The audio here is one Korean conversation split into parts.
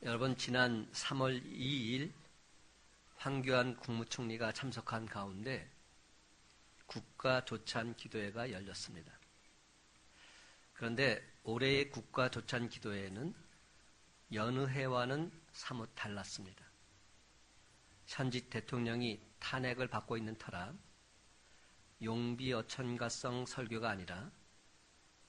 여러분, 지난 3월 2일 황교안 국무총리가 참석한 가운데 국가조찬 기도회가 열렸습니다. 그런데 올해의 국가조찬 기도회는 여느 해와는 사뭇 달랐습니다. 현직 대통령이 탄핵을 받고 있는 터라 용비어천가성 설교가 아니라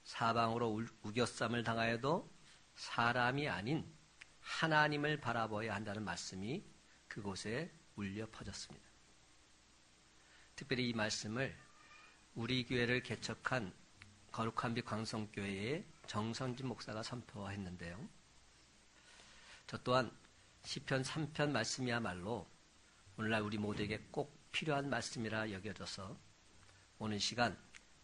사방으로 우겨쌈을 당하여도 사람이 아닌 하나님을 바라보아야 한다는 말씀이 그곳에 울려 퍼졌습니다. 특별히 이 말씀을 우리 교회를 개척한 거룩한 빛 광성교회의 정선진 목사가 선포했는데요. 저 또한 시편 3편 말씀이야말로 오늘날 우리 모두에게 꼭 필요한 말씀이라 여겨져서 오늘 시간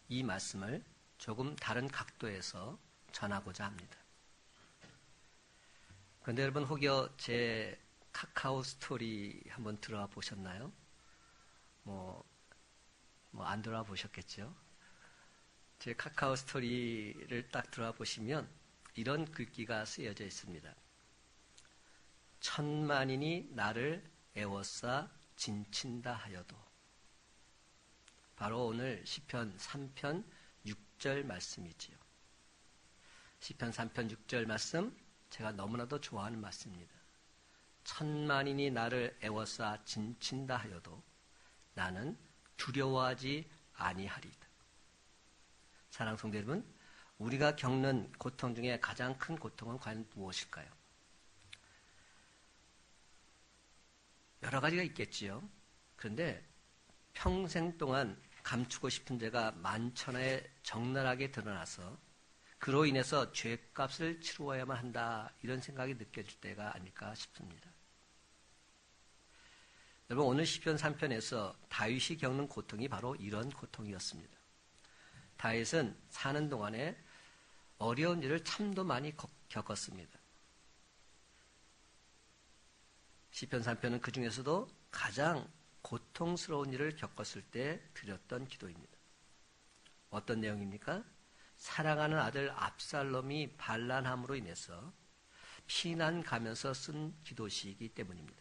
이 말씀을 조금 다른 각도에서 전하고자 합니다. 그런데 여러분, 혹여 제 카카오 스토리 한번 들어와 보셨나요? 안 들어와 보셨겠죠? 제 카카오 스토리를 딱 들어와 보시면 이런 글귀가 쓰여져 있습니다. 천만인이 나를 애워싸 진친다 하여도. 바로 오늘 시편 3편 6절 말씀이지요. 시편 3편 6절 말씀, 제가 너무나도 좋아하는 말씀입니다. 천만인이 나를 애워싸 진친다 하여도 나는 두려워하지 아니하리이다. 사랑하는 성도 여러분, 우리가 겪는 고통 중에 가장 큰 고통은 과연 무엇일까요? 여러 가지가 있겠지요. 그런데 평생 동안 감추고 싶은 죄가 만천하에 적나라하게 드러나서 그로 인해서 죄값을 치루어야만 한다, 이런 생각이 느껴질 때가 아닐까 싶습니다. 여러분, 오늘 시편 3편에서 다윗이 겪는 고통이 바로 이런 고통이었습니다. 다윗은 사는 동안에 어려운 일을 참도 많이 겪었습니다. 시편 3편은 그 중에서도 가장 고통스러운 일을 겪었을 때 드렸던 기도입니다. 어떤 내용입니까? 사랑하는 아들 압살롬이 반란함으로 인해서 피난 가면서 쓴 기도시이기 때문입니다.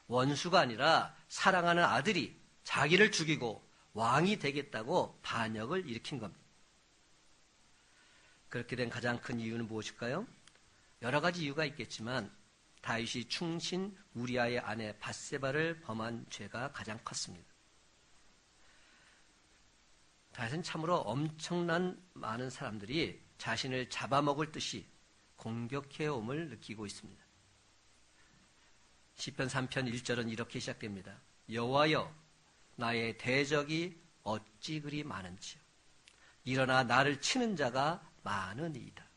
원수가 아니라 사랑하는 아들이 자기를 죽이고 왕이 되겠다고 반역을 일으킨 겁니다. 그렇게 된 가장 큰 이유는 무엇일까요? 여러 가지 이유가 있겠지만 다윗이 충신 우리아의 아내 밧세바를 범한 죄가 가장 컸습니다. 다윗은 참으로 엄청난 많은 사람들이 자신을 잡아먹을 듯이 공격해옴을 느끼고 있습니다. 시편 3편 1절은 이렇게 시작됩니다. 여호와여, 나의 대적이 어찌 그리 많은지요. 일어나 나를 치는 자가 많으니이다.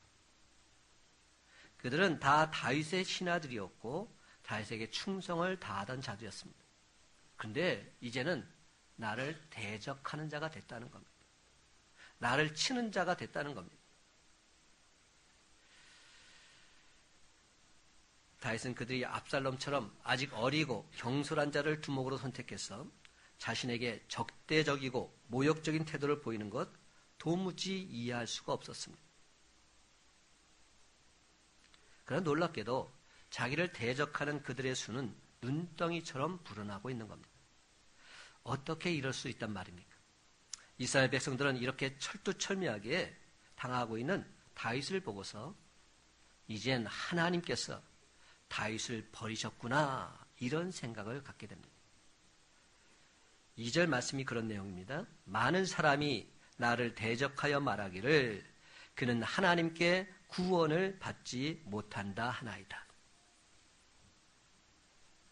그들은 다 다윗의 신하들이었고 다윗에게 충성을 다하던 자들이었습니다. 그런데 이제는 나를 대적하는 자가 됐다는 겁니다. 나를 치는 자가 됐다는 겁니다. 다윗은 그들이 압살롬처럼 아직 어리고 경솔한 자를 두목으로 선택해서 자신에게 적대적이고 모욕적인 태도를 보이는 것 도무지 이해할 수가 없었습니다. 그러나 놀랍게도 자기를 대적하는 그들의 수는 눈덩이처럼 불어나고 있는 겁니다. 어떻게 이럴 수 있단 말입니까? 이스라엘 백성들은 이렇게 철두철미하게 당하고 있는 다윗을 보고서 이젠 하나님께서 다윗을 버리셨구나, 이런 생각을 갖게 됩니다. 2절 말씀이 그런 내용입니다. 많은 사람이 나를 대적하여 말하기를 그는 하나님께 구원을 받지 못한다 하나이다.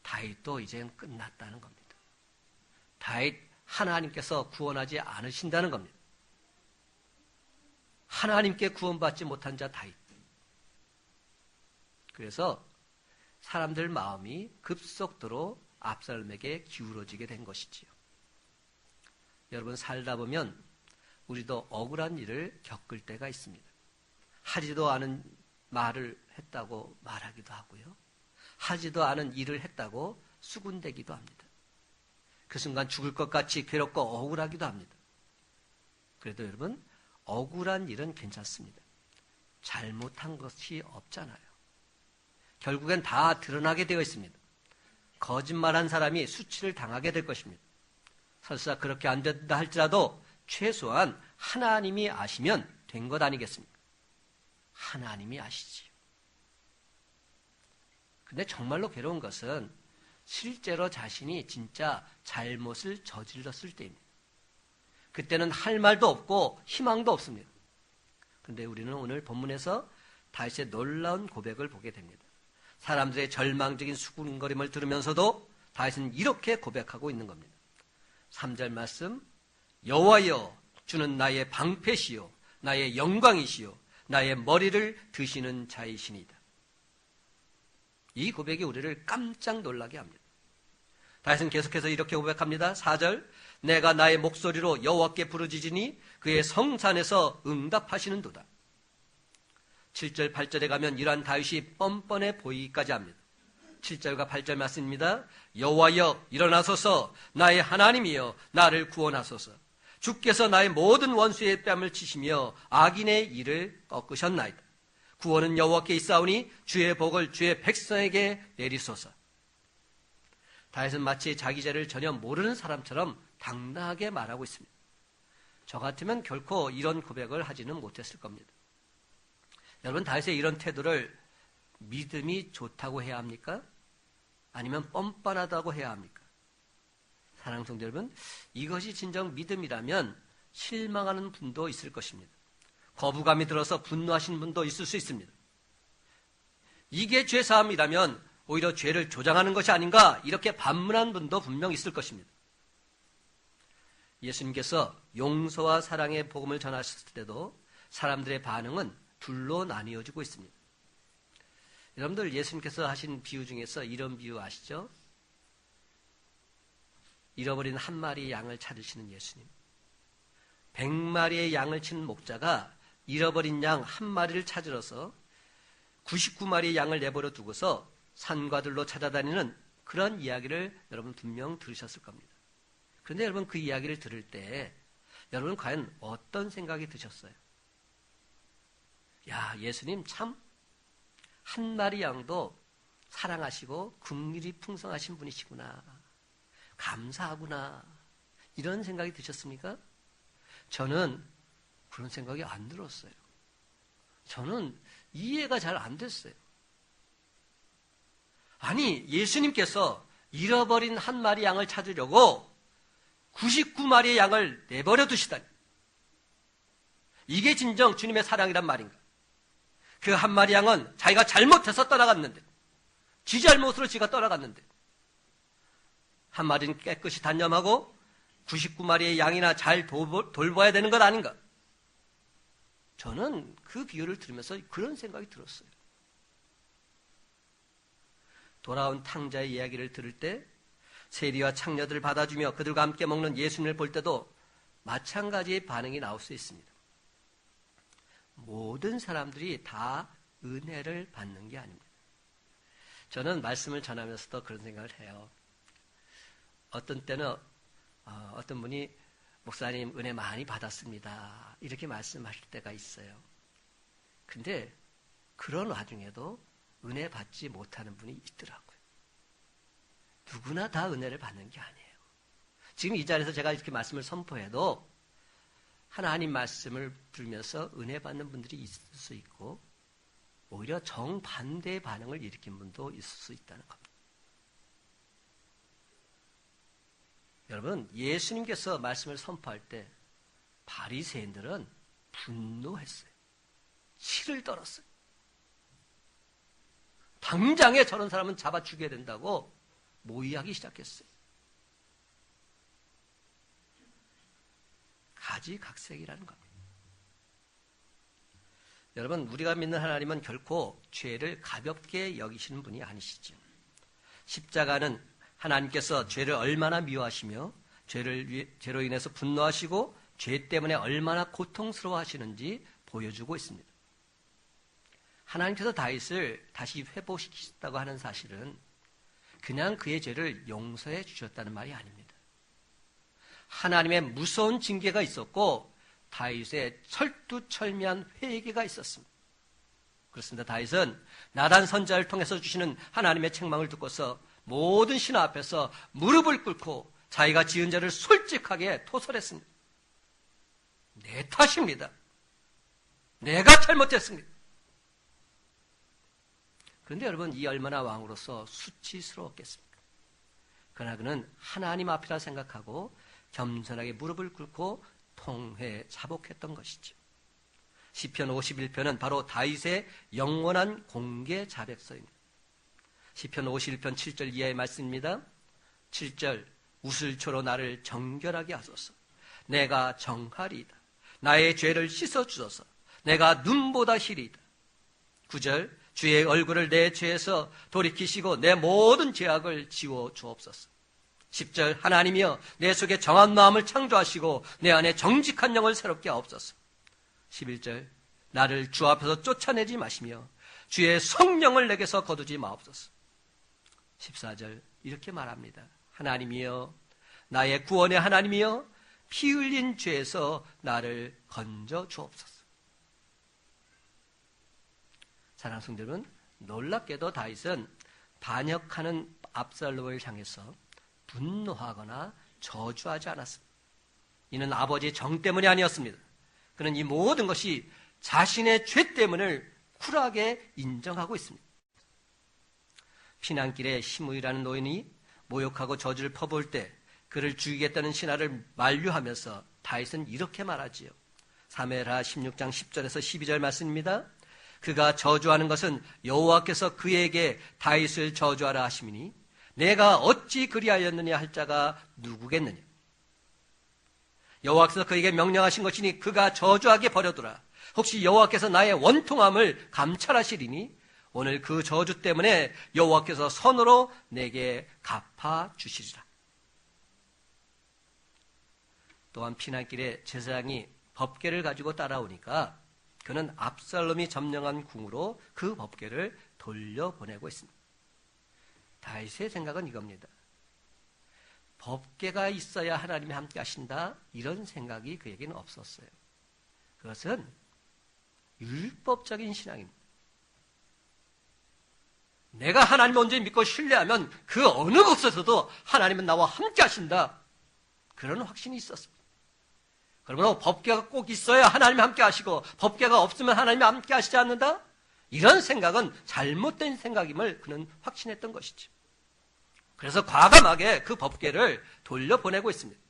다윗도 이젠 끝났다는 겁니다. 다윗, 하나님께서 구원하지 않으신다는 겁니다. 하나님께 구원받지 못한 자 다윗. 그래서 사람들 마음이 급속도로 압살롬에게 기울어지게 된 것이지요. 여러분, 살다 보면 우리도 억울한 일을 겪을 때가 있습니다. 하지도 않은 말을 했다고 말하기도 하고요. 하지도 않은 일을 했다고 수군대기도 합니다. 그 순간 죽을 것 같이 괴롭고 억울하기도 합니다. 그래도 여러분, 억울한 일은 괜찮습니다. 잘못한 것이 없잖아요. 결국엔 다 드러나게 되어 있습니다. 거짓말한 사람이 수치를 당하게 될 것입니다. 설사 그렇게 안 된다 할지라도 최소한 하나님이 아시면 된 것 아니겠습니까? 하나님이 아시지요. 근데 정말로 괴로운 것은 실제로 자신이 진짜 잘못을 저질렀을 때입니다. 그때는 할 말도 없고 희망도 없습니다. 그런데 우리는 오늘 본문에서 다윗의 놀라운 고백을 보게 됩니다. 사람들의 절망적인 수군거림을 들으면서도 다윗은 이렇게 고백하고 있는 겁니다. 3절 말씀, 여호와여 주는 나의 방패시요 나의 영광이시요 나의 머리를 드시는 자이시니이다. 이 고백이 우리를 깜짝 놀라게 합니다. 다윗은 계속해서 이렇게 고백합니다. 4절, 내가 나의 목소리로 여호와께 부르짖으니 그의 성산에서 응답하시는도다. 7절, 8절에 가면 이러한 다윗이 뻔뻔해 보이기까지 합니다. 7절과 8절 말씀입니다. 여호와여 일어나소서, 나의 하나님이여 나를 구원하소서. 주께서 나의 모든 원수의 뺨을 치시며 악인의 일을 꺾으셨나이다. 구원은 여호와께 있사오니 주의 복을 주의 백성에게 내리소서. 다윗은 마치 자기 죄를 전혀 모르는 사람처럼 당당하게 말하고 있습니다. 저 같으면 결코 이런 고백을 하지는 못했을 겁니다. 여러분, 다윗의 이런 태도를 믿음이 좋다고 해야 합니까? 아니면 뻔뻔하다고 해야 합니까? 사랑하는 성도 여러분, 이것이 진정 믿음이라면 실망하는 분도 있을 것입니다. 거부감이 들어서 분노하시는 분도 있을 수 있습니다. 이게 죄사함이라면 오히려 죄를 조장하는 것이 아닌가 이렇게 반문한 분도 분명 있을 것입니다. 예수님께서 용서와 사랑의 복음을 전하셨을 때도 사람들의 반응은 둘로 나뉘어지고 있습니다. 여러분들 예수님께서 하신 비유 중에서 이런 비유 아시죠? 잃어버린 한 마리의 양을 찾으시는 예수님. 100마리의 양을 치는 목자가 잃어버린 양 한 마리를 찾으러서 99마리의 양을 내버려 두고서 산과들로 찾아다니는 그런 이야기를 여러분 분명 들으셨을 겁니다. 그런데 여러분 그 이야기를 들을 때 여러분 과연 어떤 생각이 드셨어요? 야, 예수님 참 한 마리 양도 사랑하시고 긍휼이 풍성하신 분이시구나. 감사하구나. 이런 생각이 드셨습니까? 저는 그런 생각이 안 들었어요. 저는 이해가 잘 안 됐어요. 아니, 예수님께서 잃어버린 한 마리 양을 찾으려고 99마리의 양을 내버려 두시다니. 이게 진정 주님의 사랑이란 말인가? 그 한 마리 양은 자기가 잘못해서 떠나갔는데, 지 잘못으로 지가 떠나갔는데, 한 마리는 깨끗이 단념하고 99마리의 양이나 잘 돌봐야 되는 것 아닌가? 저는 그 비유를 들으면서 그런 생각이 들었어요. 돌아온 탕자의 이야기를 들을 때 세리와 창녀들을 받아주며 그들과 함께 먹는 예수님을 볼 때도 마찬가지의 반응이 나올 수 있습니다. 모든 사람들이 다 은혜를 받는 게 아닙니다. 저는 말씀을 전하면서도 그런 생각을 해요. 어떤 때는 어떤 분이 목사님 은혜 많이 받았습니다. 이렇게 말씀하실 때가 있어요. 근데 그런 와중에도 은혜 받지 못하는 분이 있더라고요. 누구나 다 은혜를 받는 게 아니에요. 지금 이 자리에서 제가 이렇게 말씀을 선포해도 하나님 말씀을 들으면서 은혜 받는 분들이 있을 수 있고 오히려 정반대의 반응을 일으킨 분도 있을 수 있다는 겁니다. 여러분, 예수님께서 말씀을 선포할 때 바리새인들은 분노했어요. 치를 떨었어요. 당장에 저런 사람은 잡아 죽여야 된다고 모의하기 시작했어요. 가지각색이라는 겁니다. 여러분, 우리가 믿는 하나님은 결코 죄를 가볍게 여기시는 분이 아니시죠. 십자가는 하나님께서 죄를 얼마나 미워하시며 죄로 인해서 분노하시고 죄 때문에 얼마나 고통스러워하시는지 보여주고 있습니다. 하나님께서 다윗을 다시 회복시키셨다고 하는 사실은 그냥 그의 죄를 용서해 주셨다는 말이 아닙니다. 하나님의 무서운 징계가 있었고 다윗의 철두철미한 회개가 있었습니다. 그렇습니다. 다윗은 나단 선지자를 통해서 주시는 하나님의 책망을 듣고서 모든 신하 앞에서 무릎을 꿇고 자기가 지은 죄를 솔직하게 토설했습니다. 내 탓입니다. 내가 잘못했습니다. 그런데 여러분, 이 얼마나 왕으로서 수치스러웠겠습니까? 그러나 그는 하나님 앞이라 생각하고 겸손하게 무릎을 꿇고 통회 자복했던 것이죠. 시편 51편은 바로 다윗의 영원한 공개 자백서입니다. 시편 51편 7절 이하의 말씀입니다. 7절, 우슬초로 나를 정결하게 하소서. 내가 정하리이다. 나의 죄를 씻어주소서. 내가 눈보다 희리이다. 9절, 주의 얼굴을 내 죄에서 돌이키시고 내 모든 죄악을 지워 주옵소서. 10절, 하나님이여 내 속에 정한 마음을 창조하시고 내 안에 정직한 영을 새롭게 하옵소서. 11절, 나를 주 앞에서 쫓아내지 마시며 주의 성령을 내게서 거두지 마옵소서. 14절, 이렇게 말합니다. 하나님이여, 나의 구원의 하나님이여, 피 흘린 죄에서 나를 건져 주옵소서. 사랑하는 성도 여러분, 놀랍게도 다윗은 반역하는 압살롬을 향해서 분노하거나 저주하지 않았습니다. 이는 아버지의 정 때문이 아니었습니다. 그는 이 모든 것이 자신의 죄 때문을 쿨하게 인정하고 있습니다. 피난길에 시므이라는 노인이 모욕하고 저주를 퍼부을 때 그를 죽이겠다는 신하를 만류하면서 다윗은 이렇게 말하지요. 사무엘하 16장 10절에서 12절 말씀입니다. 그가 저주하는 것은 여호와께서 그에게 다윗을 저주하라 하심이니 내가 어찌 그리하였느냐 할 자가 누구겠느냐. 여호와께서 그에게 명령하신 것이니 그가 저주하게 버려두라. 혹시 여호와께서 나의 원통함을 감찰하시리니 오늘 그 저주 때문에 여호와께서 선으로 내게 갚아주시리라. 또한 피난길에 제사장이 법궤를 가지고 따라오니까 그는 압살롬이 점령한 궁으로 그 법궤를 돌려보내고 있습니다. 다윗의 생각은 이겁니다. 법궤가 있어야 하나님이 함께 하신다, 이런 생각이 그에게는 없었어요. 그것은 율법적인 신앙입니다. 내가 하나님을 온전히 믿고 신뢰하면 그 어느 곳에서도 하나님은 나와 함께 하신다, 그런 확신이 있었습니다. 그러므로 법궤가 꼭 있어야 하나님이 함께 하시고 법궤가 없으면 하나님이 함께 하시지 않는다? 이런 생각은 잘못된 생각임을 그는 확신했던 것이죠. 그래서 과감하게 그 법궤를 돌려보내고 있습니다.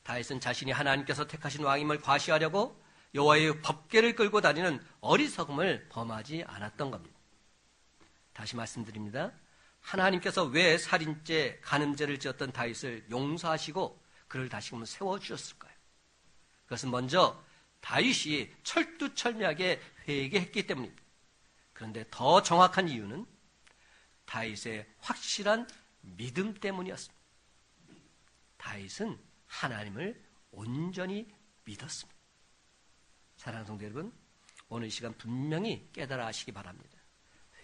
다윗은 자신이 하나님께서 택하신 왕임을 과시하려고 여호와의 법궤를 끌고 다니는 어리석음을 범하지 않았던 겁니다. 다시 말씀드립니다. 하나님께서 왜 살인죄, 간음죄를 지었던 다윗을 용서하시고 그를 다시금 세워주셨을까요? 그것은 먼저 다윗이 철두철미하게 회개했기 때문입니다. 그런데 더 정확한 이유는 다윗의 확실한 믿음 때문이었습니다. 다윗은 하나님을 온전히 믿었습니다. 사랑하는 성도 여러분, 오늘 이 시간 분명히 깨달아 하시기 바랍니다.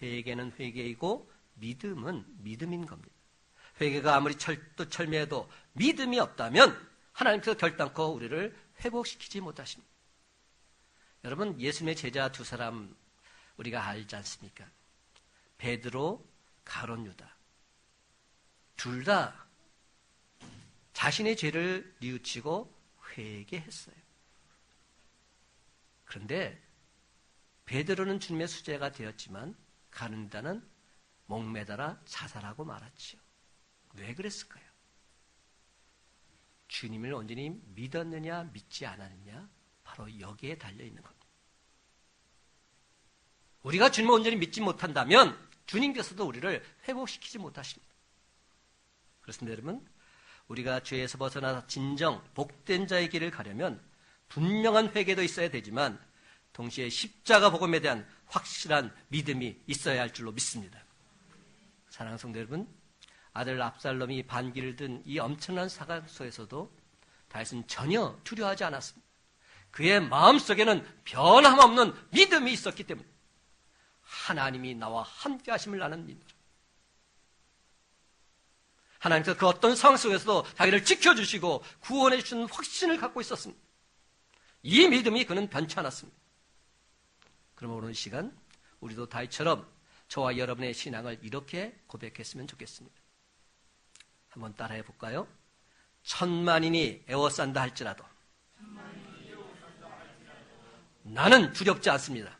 회개는 회개이고 믿음은 믿음인 겁니다. 회개가 아무리 철두철미해도 믿음이 없다면 하나님께서 결단코 우리를 회복시키지 못하십니다. 여러분, 예수님의 제자 두 사람 우리가 알지 않습니까? 베드로, 가룟 유다. 둘 다 자신의 죄를 뉘우치고 회개했어요. 그런데 베드로는 주님의 수제가 되었지만 가룟 유다는 목매달아 자살하고 말았지요. 왜 그랬을까요? 주님을 온전히 믿었느냐 믿지 않았느냐, 바로 여기에 달려있는 겁니다. 우리가 주님을 온전히 믿지 못한다면 주님께서도 우리를 회복시키지 못하십니다. 그렇습니다. 여러분, 우리가 죄에서 벗어나 진정 복된 자의 길을 가려면 분명한 회개도 있어야 되지만 동시에 십자가 복음에 대한 확실한 믿음이 있어야 할 줄로 믿습니다. 사랑하는 성도 여러분, 아들 압살롬이 반기를 든 이 엄청난 사건 속에서도 다윗은 전혀 두려워하지 않았습니다. 그의 마음속에는 변함없는 믿음이 있었기 때문에 하나님이 나와 함께 하심을 나는 믿음. 하나님께서 그 어떤 상황 속에서도 자기를 지켜주시고 구원해 주시는 확신을 갖고 있었습니다. 이 믿음이 그는 변치 않았습니다. 그러면 오늘 시간 우리도 다윗처럼 저와 여러분의 신앙을 이렇게 고백했으면 좋겠습니다. 한번 따라해 볼까요? 천만인이 에워싼다 할지라도 나는 두렵지 않습니다.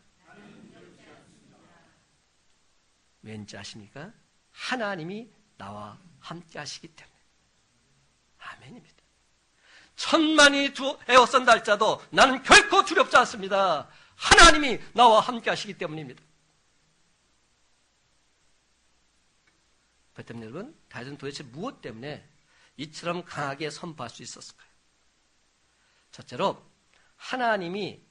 왠지 아십니까? 하나님이 나와 함께 하시기 때문에. 아멘입니다. 천만이 에워싼다 할지라도 나는 결코 두렵지 않습니다. 하나님이 나와 함께 하시기 때문입니다. 그렇다면 여러분, 다윗은 도대체 무엇 때문에 이처럼 강하게 선포할 수 있었을까요? 첫째로 하나님이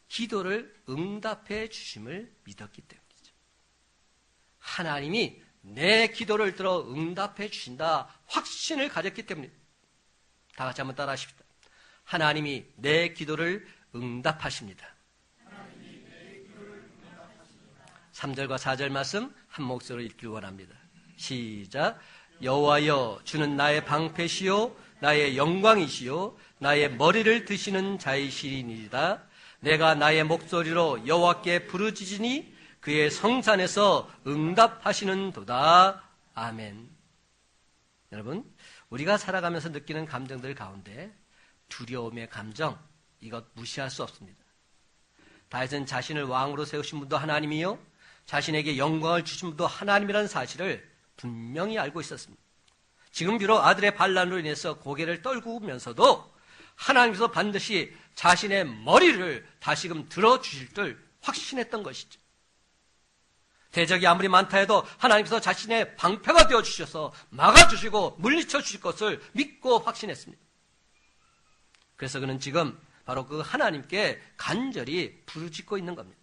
기도를 응답해 주심을 믿었기 때문이죠. 하나님이 내 기도를 들어 응답해 주신다 확신을 가졌기 때문입니다. 다 같이 한번 따라 하십시다. 하나님이 내 기도를 응답하십니다. 3절과 4절 말씀 한 목소리로 읽기 원합니다. 시작. 여호와여, 주는 나의 방패시요 나의 영광이시요 나의 머리를 드시는 자이시니이다. 내가 나의 목소리로 여호와께 부르짖으니 그의 성산에서 응답하시는도다. 아멘. 여러분, 우리가 살아가면서 느끼는 감정들 가운데 두려움의 감정, 이것 무시할 수 없습니다. 다윗은 자신을 왕으로 세우신 분도 하나님이요 자신에게 영광을 주신 분도 하나님이라는 사실을 분명히 알고 있었습니다. 지금 비록 아들의 반란으로 인해서 고개를 떨구면서도 하나님께서 반드시 자신의 머리를 다시금 들어주실 줄 확신했던 것이죠. 대적이 아무리 많다 해도 하나님께서 자신의 방패가 되어주셔서 막아주시고 물리쳐 주실 것을 믿고 확신했습니다. 그래서 그는 지금 바로 그 하나님께 간절히 부르짖고 있는 겁니다.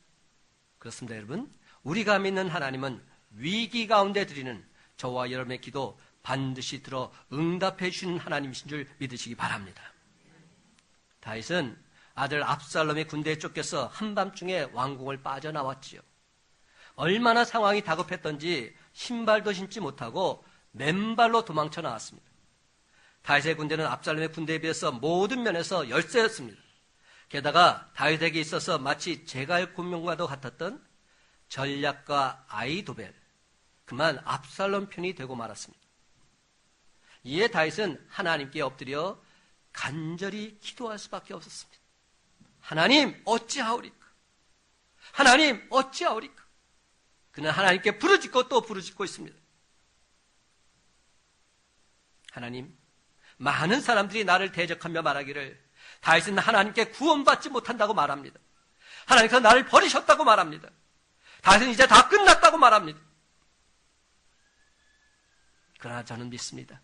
그렇습니다, 여러분. 우리가 믿는 하나님은 위기 가운데 드리는 저와 여러분의 기도 반드시 들어 응답해 주시는 하나님이신 줄 믿으시기 바랍니다. 다윗은 아들 압살롬의 군대에 쫓겨서 한밤중에 왕궁을 빠져나왔지요. 얼마나 상황이 다급했던지 신발도 신지 못하고 맨발로 도망쳐 나왔습니다. 다윗의 군대는 압살롬의 군대에 비해서 모든 면에서 열세였습니다. 게다가 다윗에게 있어서 마치 제갈 군명과도 같았던 전략가 아히도벨, 그만 압살롬 편이 되고 말았습니다. 이에 다윗은 하나님께 엎드려 간절히 기도할 수밖에 없었습니다. 하나님 어찌하오리까? 하나님 어찌하오리까? 그는 하나님께 부르짖고 또 부르짖고 있습니다. 하나님, 많은 사람들이 나를 대적하며 말하기를 다윗은 하나님께 구원받지 못한다고 말합니다. 하나님께서 나를 버리셨다고 말합니다. 다윗은 이제 다 끝났다고 말합니다. 그러나 저는 믿습니다.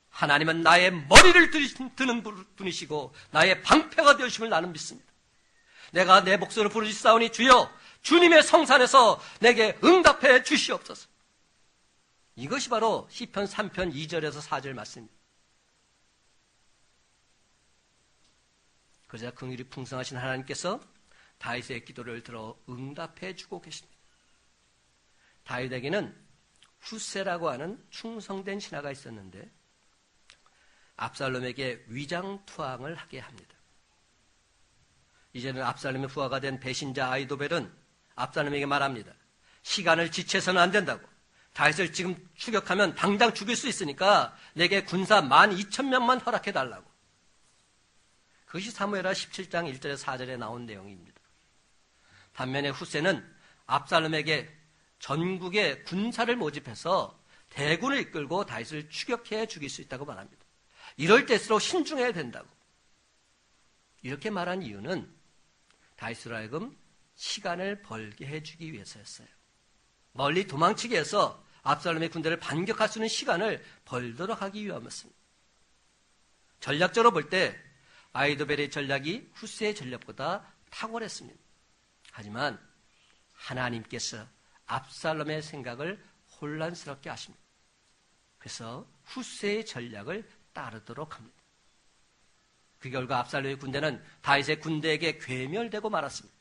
하나님은 나의 머리를 드는 분이시고 나의 방패가 되어주심을 나는 믿습니다. 내가 내 목소리를 부르짖사오니 주여 주님의 성산에서 내게 응답해 주시옵소서. 이것이 바로 시편 3편 2절에서 4절 말씀입니다. 그러자 긍휼이 풍성하신 하나님께서 다윗의 기도를 들어 응답해 주고 계십니다. 다윗에게는 후세라고 하는 충성된 신하가 있었는데 압살롬에게 위장투항을 하게 합니다. 이제는 압살롬의 부하가 된 배신자 아히도벨은 압살롬에게 말합니다. 시간을 지체해서는 안 된다고. 다윗을 지금 추격하면 당장 죽일 수 있으니까 내게 군사 12,000명만 허락해달라고. 그것이 사무엘하 17장 1절에서 4절에 나온 내용입니다. 반면에 후세는 압살롬에게 전국에 군사를 모집해서 대군을 이끌고 다윗을 추격해 죽일 수 있다고 말합니다. 이럴 때일수록 신중해야 된다고. 이렇게 말한 이유는 다윗으로 하여금 시간을 벌게 해주기 위해서였어요. 멀리 도망치게 해서 압살롬의 군대를 반격할 수 있는 시간을 벌도록 하기 위함이었습니다. 전략적으로 볼 때 아히도벨의 전략이 후세의 전략보다 탁월했습니다. 하지만 하나님께서 압살롬의 생각을 혼란스럽게 하십니다. 그래서 후세의 전략을 따르도록 합니다. 그 결과 압살롬의 군대는 다윗의 군대에게 괴멸되고 말았습니다.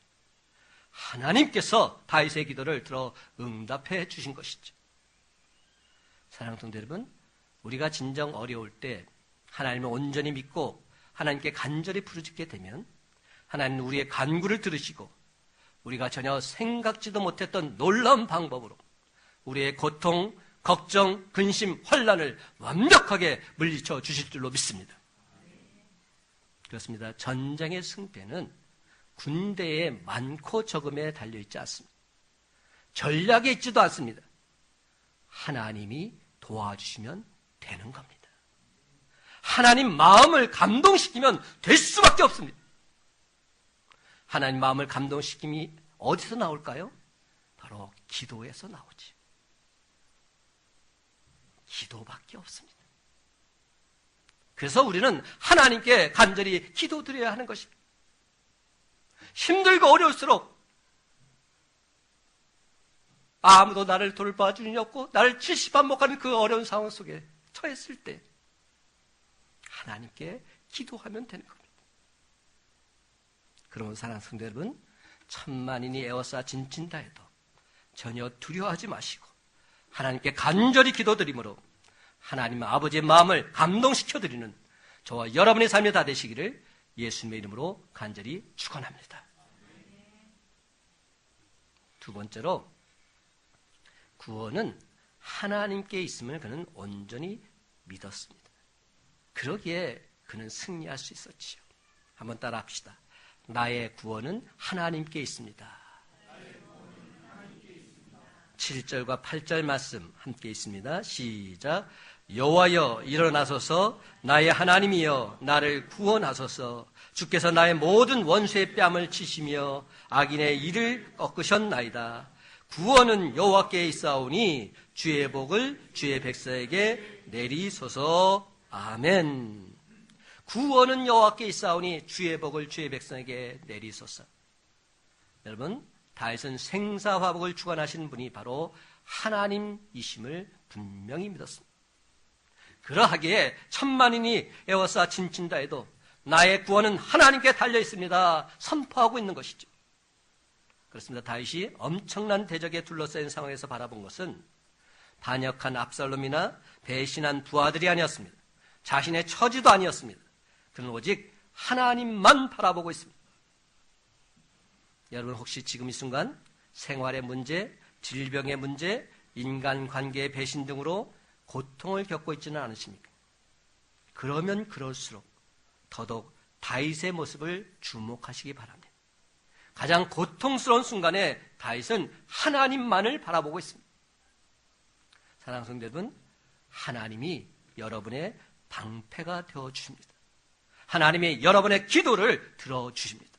하나님께서 다윗의 기도를 들어 응답해 주신 것이죠. 사랑하는 성도 여러분, 우리가 진정 어려울 때 하나님을 온전히 믿고 하나님께 간절히 부르짖게 되면 하나님은 우리의 간구를 들으시고 우리가 전혀 생각지도 못했던 놀라운 방법으로 우리의 고통, 걱정, 근심, 혼란을 완벽하게 물리쳐 주실 줄로 믿습니다. 그렇습니다. 전쟁의 승패는 군대의 많고 적음에 달려있지 않습니다. 전략에 있지도 않습니다. 하나님이 도와주시면 되는 겁니다. 하나님 마음을 감동시키면 될 수밖에 없습니다. 하나님 마음을 감동시킴이 어디서 나올까요? 바로 기도에서 나오지. 기도밖에 없습니다. 그래서 우리는 하나님께 간절히 기도드려야 하는 것입니다. 힘들고 어려울수록 아무도 나를 돌봐주는 이 없고 나를 질시반복하는 그 어려운 상황 속에 처했을 때 하나님께 기도하면 되는 겁니다. 그러면 사랑하는 성도 여러분, 천만인이 에워싸 진친다 해도 전혀 두려워하지 마시고 하나님께 간절히 기도드림으로 하나님 아버지의 마음을 감동시켜드리는 저와 여러분의 삶이 다 되시기를 예수님의 이름으로 간절히 축원합니다. 두 번째로, 구원은 하나님께 있음을 그는 온전히 믿었습니다. 그러기에 그는 승리할 수 있었지요. 한번 따라 합시다. 나의 구원은 하나님께 있습니다. 7절과 8절 말씀 함께 있습니다. 시작. 여호와여 일어나소서, 나의 하나님이여 나를 구원하소서. 주께서 나의 모든 원수의 뺨을 치시며 악인의 이를 꺾으셨나이다. 구원은 여호와께 있사오니 주의 복을 주의 백성에게 내리소서. 아멘. 구원은 여호와께 있사오니 주의 복을 주의 백성에게 내리소서. 여러분, 다윗은 생사화복을 주관하시는 분이 바로 하나님이심을 분명히 믿었습니다. 그러하기에 천만인이 에워싸 진친다 해도 나의 구원은 하나님께 달려 있습니다. 선포하고 있는 것이죠. 그렇습니다. 다윗이 엄청난 대적에 둘러싸인 상황에서 바라본 것은 반역한 압살롬이나 배신한 부하들이 아니었습니다. 자신의 처지도 아니었습니다. 그는 오직 하나님만 바라보고 있습니다. 여러분, 혹시 지금 이 순간 생활의 문제, 질병의 문제, 인간관계의 배신 등으로 고통을 겪고 있지는 않으십니까? 그러면 그럴수록 더더욱 다윗의 모습을 주목하시기 바랍니다. 가장 고통스러운 순간에 다윗은 하나님만을 바라보고 있습니다. 사랑하는 성도 여러분, 하나님이 여러분의 방패가 되어주십니다. 하나님이 여러분의 기도를 들어주십니다.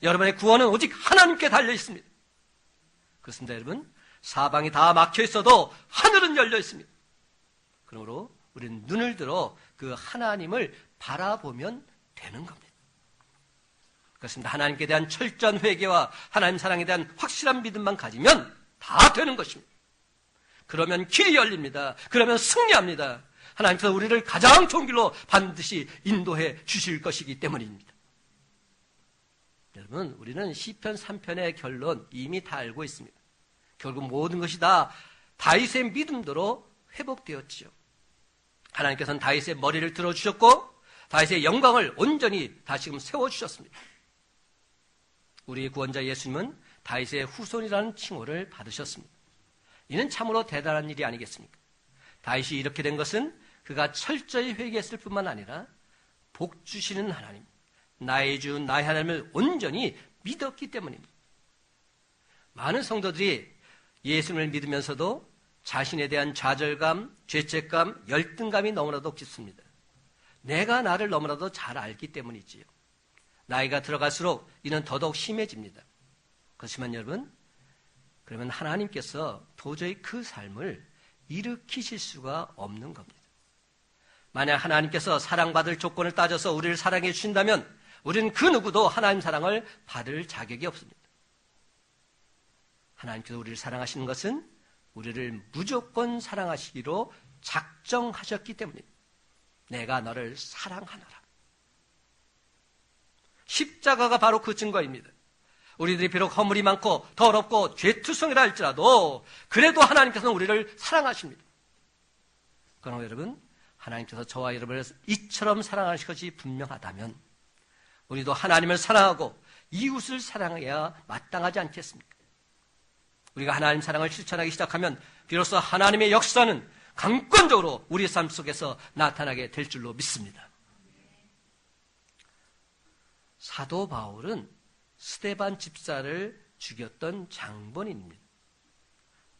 여러분의 구원은 오직 하나님께 달려 있습니다. 그렇습니다, 여러분. 사방이 다 막혀 있어도 하늘은 열려 있습니다. 그러므로 우리는 눈을 들어 그 하나님을 바라보면 되는 겁니다. 그렇습니다. 하나님께 대한 철저한 회개와 하나님 사랑에 대한 확실한 믿음만 가지면 다 되는 것입니다. 그러면 길이 열립니다. 그러면 승리합니다. 하나님께서 우리를 가장 좋은 길로 반드시 인도해 주실 것이기 때문입니다. 여러분, 우리는 시편 3편의 결론 이미 다 알고 있습니다. 결국 모든 것이 다 다윗의 믿음대로 회복되었지요. 하나님께서는 다윗의 머리를 들어주셨고 다윗의 영광을 온전히 다시금 세워주셨습니다. 우리 구원자 예수님은 다윗의 후손이라는 칭호를 받으셨습니다. 이는 참으로 대단한 일이 아니겠습니까? 다윗이 이렇게 된 것은 그가 철저히 회개했을 뿐만 아니라 복 주시는 하나님, 나의 주 나의 하나님을 온전히 믿었기 때문입니다. 많은 성도들이 예수님을 믿으면서도 자신에 대한 좌절감, 죄책감, 열등감이 너무나도 깊습니다. 내가 나를 너무나도 잘 알기 때문이지요. 나이가 들어갈수록 이는 더더욱 심해집니다. 그렇지만 여러분, 그러면 하나님께서 도저히 그 삶을 일으키실 수가 없는 겁니다. 만약 하나님께서 사랑받을 조건을 따져서 우리를 사랑해 주신다면 우리는 그 누구도 하나님 사랑을 받을 자격이 없습니다. 하나님께서 우리를 사랑하시는 것은 우리를 무조건 사랑하시기로 작정하셨기 때문입니다. 내가 너를 사랑하노라. 십자가가 바로 그 증거입니다. 우리들이 비록 허물이 많고 더럽고 죄투성이라 할지라도 그래도 하나님께서는 우리를 사랑하십니다. 그러나 여러분, 하나님께서 저와 여러분을 이처럼 사랑하실 것이 분명하다면 우리도 하나님을 사랑하고 이웃을 사랑해야 마땅하지 않겠습니까? 우리가 하나님 사랑을 실천하기 시작하면 비로소 하나님의 역사는 강권적으로 우리의 삶 속에서 나타나게 될 줄로 믿습니다. 사도 바울은 스데반 집사를 죽였던 장본인입니다.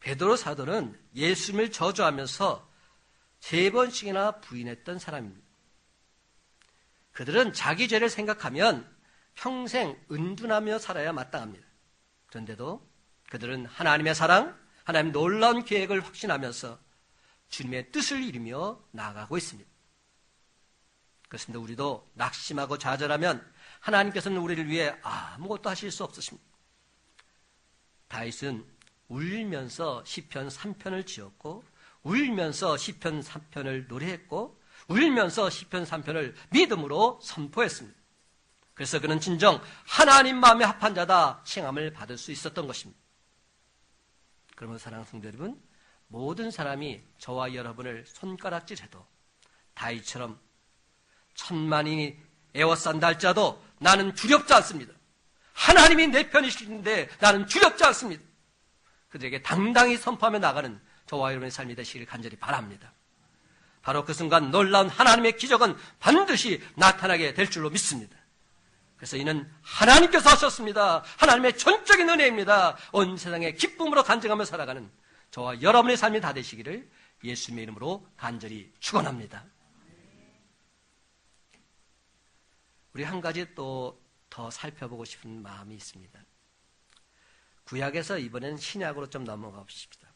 베드로 사도는 예수님을 저주하면서 3번씩이나 부인했던 사람입니다. 그들은 자기 죄를 생각하면 평생 은둔하며 살아야 마땅합니다. 그런데도 그들은 하나님의 사랑, 하나님의 놀라운 계획을 확신하면서 주님의 뜻을 이루며 나아가고 있습니다. 그렇습니다. 우리도 낙심하고 좌절하면 하나님께서는 우리를 위해 아무것도 하실 수 없으십니다. 다윗은 울면서 시편 3편을 지었고 울면서 시편 3편을 노래했고 울면서 시편 3편을 믿음으로 선포했습니다. 그래서 그는 진정 하나님 마음에 합한 자다 칭함을 받을 수 있었던 것입니다. 그러면 사랑하는 성도 여러분, 모든 사람이 저와 여러분을 손가락질해도 다윗처럼 1000만인이 에워싼다 할지라도 나는 두렵지 않습니다. 하나님이 내 편이시는데 나는 두렵지 않습니다. 그들에게 당당히 선포하며 나가는 저와 여러분의 삶이 되시길 간절히 바랍니다. 바로 그 순간 놀라운 하나님의 기적은 반드시 나타나게 될 줄로 믿습니다. 그래서 이는 하나님께서 하셨습니다. 하나님의 전적인 은혜입니다. 온 세상에 기쁨으로 간증하며 살아가는 저와 여러분의 삶이 다 되시기를 예수님의 이름으로 간절히 축원합니다. 우리 한 가지 또 더 살펴보고 싶은 마음이 있습니다. 구약에서 이번엔 신약으로 좀 넘어가 봅시다.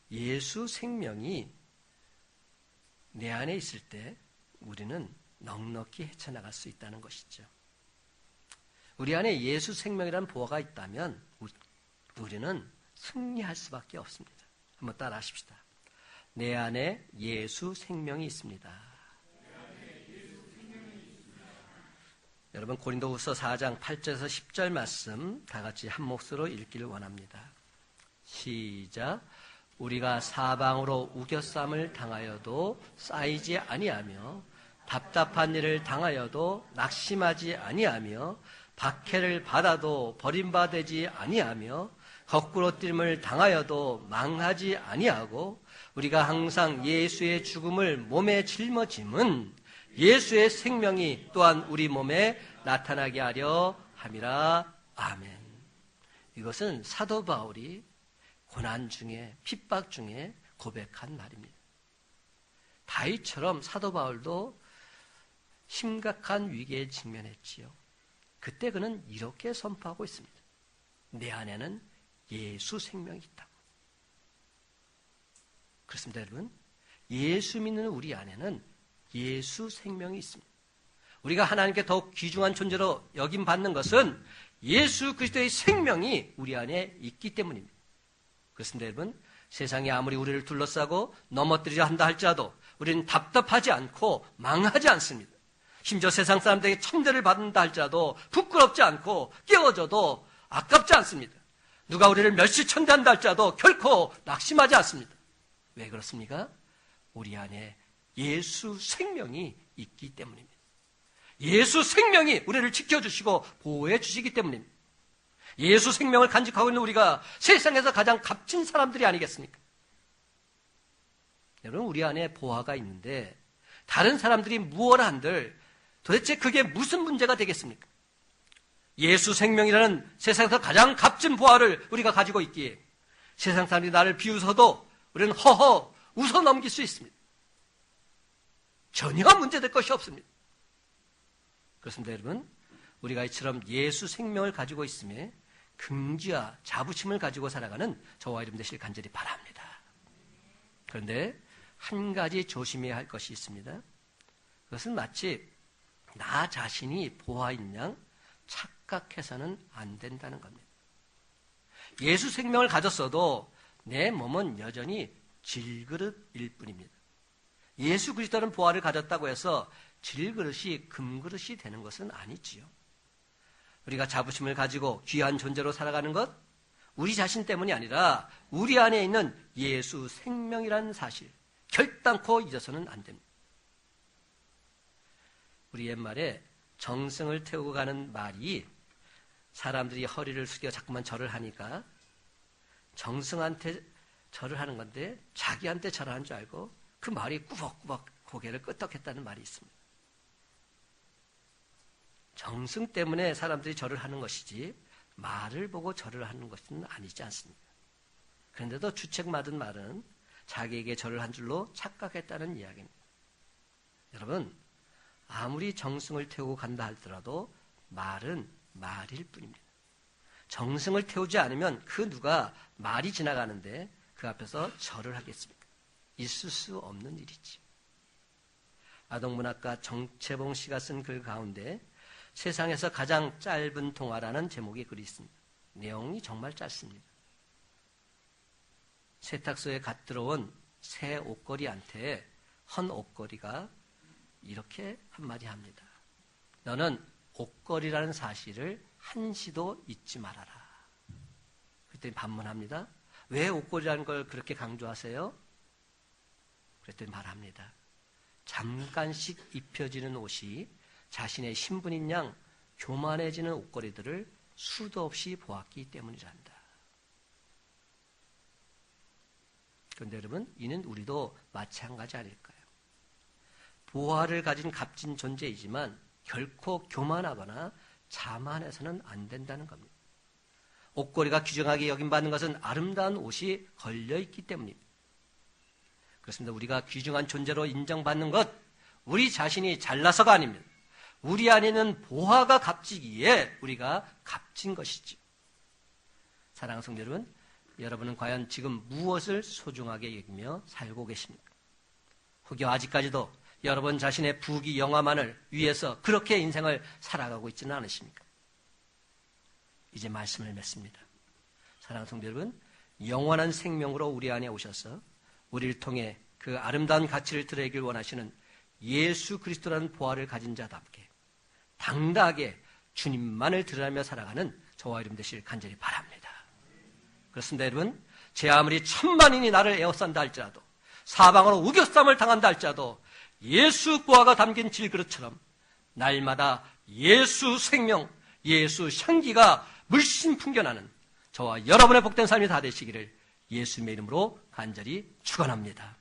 예수 생명이 내 안에 있을 때 우리는 넉넉히 헤쳐나갈 수 있다는 것이죠. 우리 안에 예수 생명이라는 보화가 있다면 우리는 승리할 수밖에 없습니다. 한번 따라 하십시다. 내 안에 예수 생명이 있습니다. 여러분 고린도후서 4장 8절에서 10절 말씀 다 같이 한 몫으로 읽기를 원합니다. 시작. 우리가 사방으로 우겨쌈을 당하여도 쌓이지 아니하며 답답한 일을 당하여도 낙심하지 아니하며 박해를 받아도 버림받지 아니하며 거꾸로 뛸을 당하여도 망하지 아니하고 우리가 항상 예수의 죽음을 몸에 짊어짐은 예수의 생명이 또한 우리 몸에 나타나게 하려 함이라. 아멘. 이것은 사도 바울이 고난 중에 핍박 중에 고백한 말입니다. 다윗처럼 사도 바울도 심각한 위기에 직면했지요. 그때 그는 이렇게 선포하고 있습니다. 내 안에는 예수 생명이 있다고. 그렇습니다, 여러분. 예수 믿는 우리 안에는 예수 생명이 있습니다. 우리가 하나님께 더욱 귀중한 존재로 여김받는 것은 예수 그리스도의 생명이 우리 안에 있기 때문입니다. 그렇습니다, 여러분. 세상이 아무리 우리를 둘러싸고 넘어뜨리려 한다 할지라도 우리는 답답하지 않고 망하지 않습니다. 심지어 세상 사람들에게 천대를 받는다 할지라도 부끄럽지 않고 깨어져도 아깝지 않습니다. 누가 우리를 멸시천대한다 할지라도 결코 낙심하지 않습니다. 왜 그렇습니까? 우리 안에 예수 생명이 있기 때문입니다. 예수 생명이 우리를 지켜주시고 보호해 주시기 때문입니다. 예수 생명을 간직하고 있는 우리가 세상에서 가장 값진 사람들이 아니겠습니까? 여러분, 우리 안에 보화가 있는데 다른 사람들이 무엇을 한들 도대체 그게 무슨 문제가 되겠습니까? 예수 생명이라는 세상에서 가장 값진 보화를 우리가 가지고 있기에 세상 사람들이 나를 비웃어도 우리는 허허 웃어 넘길 수 있습니다. 전혀 문제될 것이 없습니다. 그렇습니다, 여러분. 우리가 이처럼 예수 생명을 가지고 있음에 긍지와 자부심을 가지고 살아가는 저와 여러분 되시길 간절히 바랍니다. 그런데 한 가지 조심해야 할 것이 있습니다. 그것은 마치 나 자신이 보화인 양 착각해서는 안 된다는 겁니다. 예수 생명을 가졌어도 내 몸은 여전히 질그릇일 뿐입니다. 예수 그리스도는 보화를 가졌다고 해서 질그릇이 금그릇이 되는 것은 아니지요. 우리가 자부심을 가지고 귀한 존재로 살아가는 것, 우리 자신 때문이 아니라 우리 안에 있는 예수 생명이라는 사실 결단코 잊어서는 안 됩니다. 우리 옛말에 정성을 태우고 가는 말이 사람들이 허리를 숙여 자꾸만 절을 하니까 정성한테 절을 하는 건데 자기한테 절하는 줄 알고 그 말이 꾸벅꾸벅 고개를 끄덕했다는 말이 있습니다. 정성 때문에 사람들이 절을 하는 것이지 말을 보고 절을 하는 것은 아니지 않습니다. 그런데도 주책 맞은 말은 자기에게 절을 한 줄로 착각했다는 이야기입니다. 여러분, 아무리 정성을 태우고 간다 할지라도 말은 말일 뿐입니다. 정성을 태우지 않으면 그 누가 말이 지나가는데 그 앞에서 절을 하겠습니까? 있을 수 없는 일이지. 아동문학가 정채봉 씨가 쓴 글 가운데 세상에서 가장 짧은 동화라는 제목의 글이 있습니다. 내용이 정말 짧습니다. 세탁소에 갓 들어온 새 옷걸이한테 헌 옷걸이가 이렇게 한마디 합니다. 너는 옷걸이라는 사실을 한시도 잊지 말아라. 그랬더니 반문합니다. 왜 옷걸이라는 걸 그렇게 강조하세요? 그랬더니 말합니다. 잠깐씩 입혀지는 옷이 자신의 신분인 양 교만해지는 옷걸이들을 수도 없이 보았기 때문이란다. 그런데 여러분, 이는 우리도 마찬가지 아닐까요? 보화를 가진 값진 존재이지만 결코 교만하거나 자만해서는 안 된다는 겁니다. 옷걸이가 귀중하게 여김받는 것은 아름다운 옷이 걸려있기 때문입니다. 그렇습니다. 우리가 귀중한 존재로 인정받는 것, 우리 자신이 잘나서가 아닙니다. 우리 안에는 보화가 값지기에 우리가 값진 것이죠. 사랑하는 성도 여러분, 여러분은 과연 지금 무엇을 소중하게 여기며 살고 계십니까? 혹여 아직까지도 여러분 자신의 부귀 영화만을 위해서 그렇게 인생을 살아가고 있지는 않으십니까? 이제 말씀을 맺습니다. 사랑하는 성도 여러분, 영원한 생명으로 우리 안에 오셔서 우리를 통해 그 아름다운 가치를 드러내길 원하시는 예수 그리스도라는 보화를 가진 자답게 당당하게 주님만을 드러내며 살아가는 저와 여러분 되시길 간절히 바랍니다. 그렇습니다. 여러분, 제 아무리 천만인이 나를 에워싼다 할지라도 사방으로 우겨쌈을 당한다 할지라도 예수 보화가 담긴 질그릇처럼 날마다 예수 생명, 예수 향기가 물씬 풍겨나는 저와 여러분의 복된 삶이 다 되시기를 예수님의 이름으로 간절히 축원합니다.